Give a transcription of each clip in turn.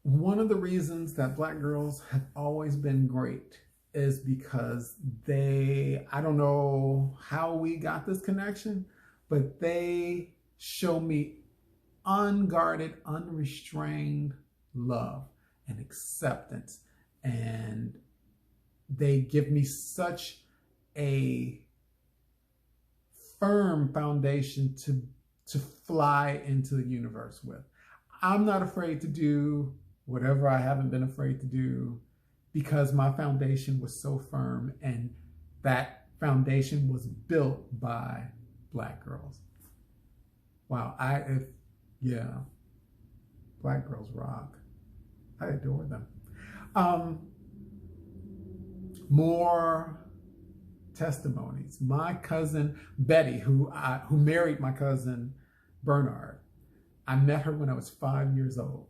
One of the reasons that Black girls have always been great is because I don't know how we got this connection, but they show me unguarded, unrestrained love and acceptance. And they give me such a firm foundation to fly into the universe with. I'm not afraid to do whatever I haven't been afraid to do because my foundation was so firm, and that foundation was built by Black girls. Wow, yeah, Black girls rock. I adore them. More testimonies. My cousin Betty, who married my cousin Bernard, I met her when I was 5 years old.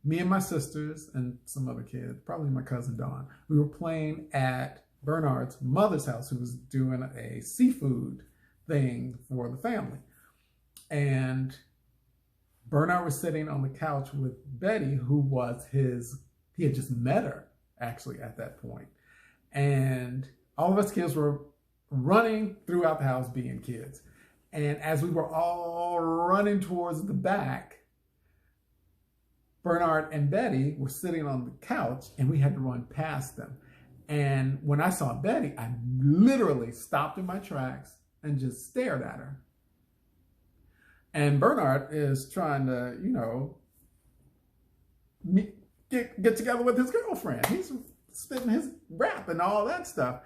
Me and my sisters and some other kids, probably my cousin Dawn, we were playing at Bernard's mother's house, who was doing a seafood thing for the family. And Bernard was sitting on the couch with Betty, who he had just met her actually at that point. And all of us kids were running throughout the house being kids. And as we were all running towards the back, Bernard and Betty were sitting on the couch, and we had to run past them. And when I saw Betty, I literally stopped in my tracks and just stared at her. And Bernard is trying to, get together with his girlfriend. He's spitting his rap and all that stuff.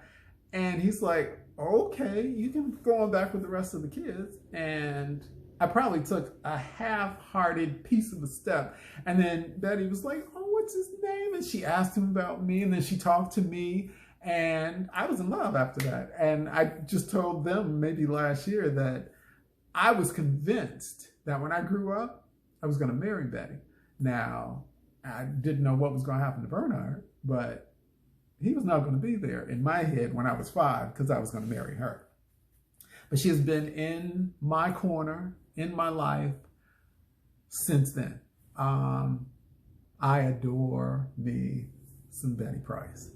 And he's like, okay, you can go on back with the rest of the kids. And I probably took a half-hearted piece of the step. And then Betty was like, oh, what's his name? And she asked him about me, and then she talked to me. And I was in love after that. And I just told them maybe last year that I was convinced that when I grew up, I was going to marry Betty. Now, I didn't know what was going to happen to Bernard, but he was not going to be there in my head when I was 5 because I was going to marry her. But she has been in my corner, in my life since then. I adore me some Betty Price.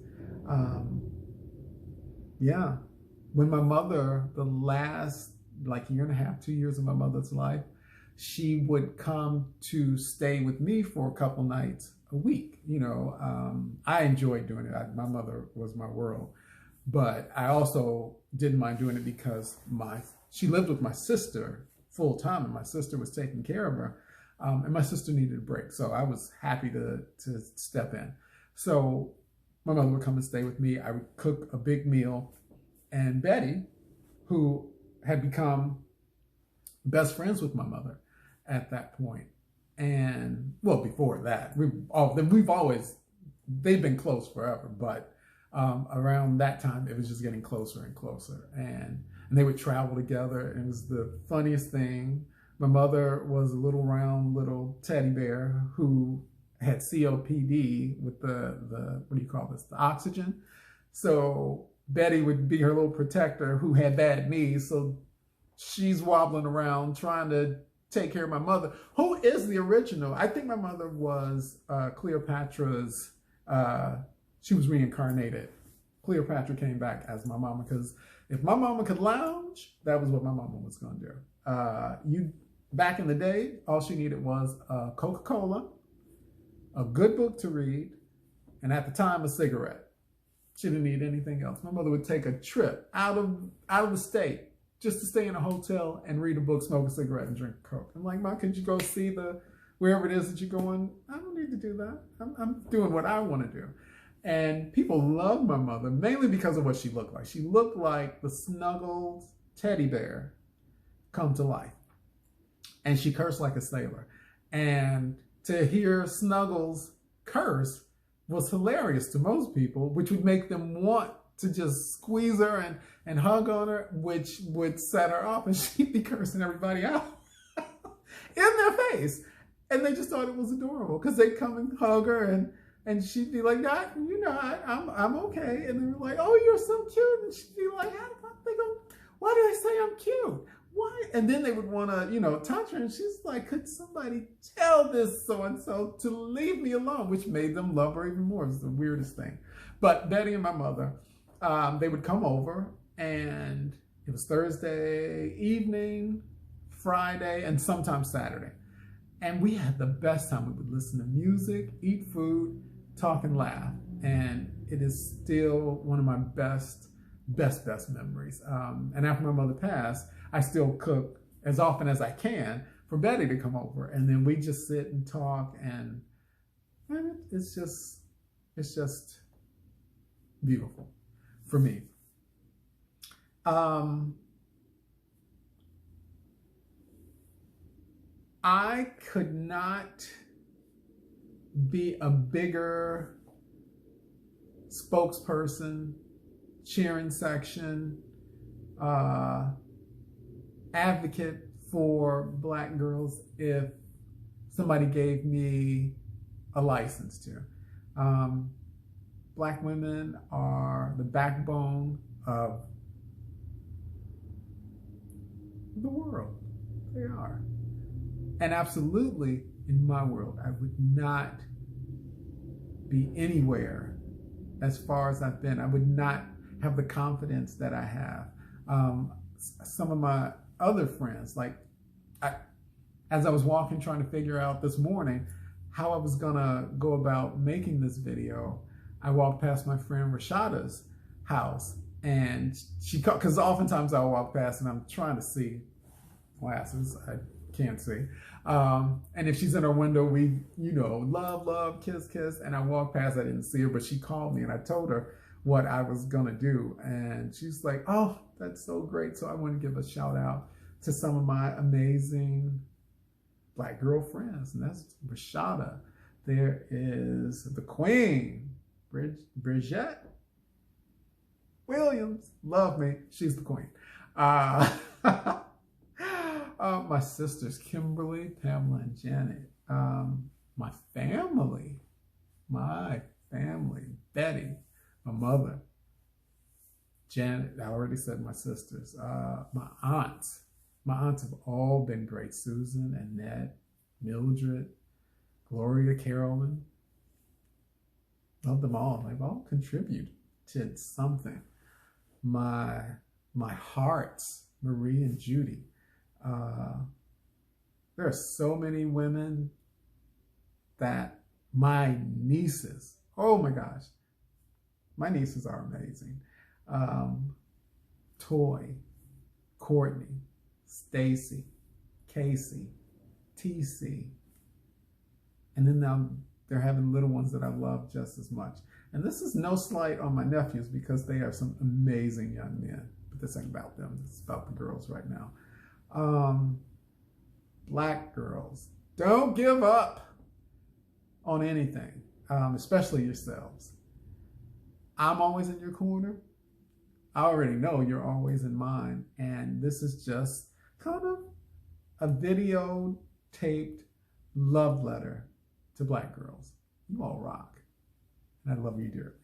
Yeah. When my mother, the last year and a half, 2 years of my mother's life, she would come to stay with me for a couple nights a week. I enjoyed doing it. My mother was my world. But I also didn't mind doing it because she lived with my sister full time, and my sister was taking care of her. And my sister needed a break. So I was happy to step in. So my mother would come and stay with me. I would cook a big meal. And Betty, who had become best friends with my mother at that point, and well, before that, they've been close forever, but around that time, it was just getting closer and closer. And they would travel together. And it was the funniest thing. My mother was a little teddy bear who had COPD with the what do you call this? The oxygen. So Betty would be her little protector who had bad knees. So she's wobbling around trying to take care of my mother, who is the original. I think my mother was Cleopatra's, she was reincarnated. Cleopatra came back as my mama, because if my mama could lounge, that was what my mama was going to do. Back in the day, all she needed was a Coca-Cola, a good book to read, and at the time, a cigarette. She didn't need anything else. My mother would take a trip out of the state just to stay in a hotel and read a book, smoke a cigarette, and drink a Coke. I'm like, Mom, could you go see wherever it is that you're going? I don't need to do that. I'm doing what I want to do. And people loved my mother, mainly because of what she looked like. She looked like the Snuggles teddy bear come to life. And she cursed like a sailor. And to hear Snuggles curse was hilarious to most people, which would make them want to just squeeze her and hug on her, which would set her off, and she'd be cursing everybody out in their face. And they just thought it was adorable because they'd come and hug her, and she'd be like, I'm okay. And they were like, oh, you're so cute. And she'd be like, they go, why do they say I'm cute? why? And then they would want to, touch her. And she's like, could somebody tell this so-and-so to leave me alone? Which made them love her even more. It was the weirdest thing. But Betty and my mother, they would come over, and it was Thursday evening, Friday, and sometimes Saturday. And we had the best time. We would listen to music, eat food, talk and laugh. And it is still one of my best memories. And after my mother passed, I still cook as often as I can for Betty to come over. And then we just sit and talk, and it's just beautiful for me. I could not be a bigger spokesperson, cheering section, advocate for Black girls if somebody gave me a license to. Black women are the backbone of the world. They are. And absolutely, in my world, I would not be anywhere as far as I've been. I would not have the confidence that I have. Some of my other friends, as I was walking trying to figure out this morning how I was gonna go about making this video, I walked past my friend Rashada's house, and she, because oftentimes I walk past and I'm trying to see glasses, I can't see. And if she's in her window, we, love, kiss. And I walked past, I didn't see her, but she called me and I told her what I was gonna do. And she's like, oh, that's so great. So I want to give a shout out to some of my amazing Black girl friends. And that's Rashada. There is the Queen, Bridget Williams. Love me. She's the Queen. My sisters, Kimberly, Pamela, and Janet. My family, Betty, my mother, Janet, I already said my sisters. My aunts have all been great. Susan, Annette, Mildred, Gloria, Carolyn. Love them all. They've all contributed something. My hearts, Marie and Judy. There are so many women that my nieces, oh my gosh, my nieces are amazing. Toy, Courtney, Stacy, Casey, TC, and then now they're having little ones that I love just as much. And this is no slight on my nephews because they are some amazing young men, but this ain't about them, it's about the girls right now. Black girls, don't give up on anything, especially yourselves. I'm always in your corner. I already know you're always in mine. And this is just kind of a video taped love letter to Black girls. You all rock. And I love you dearly.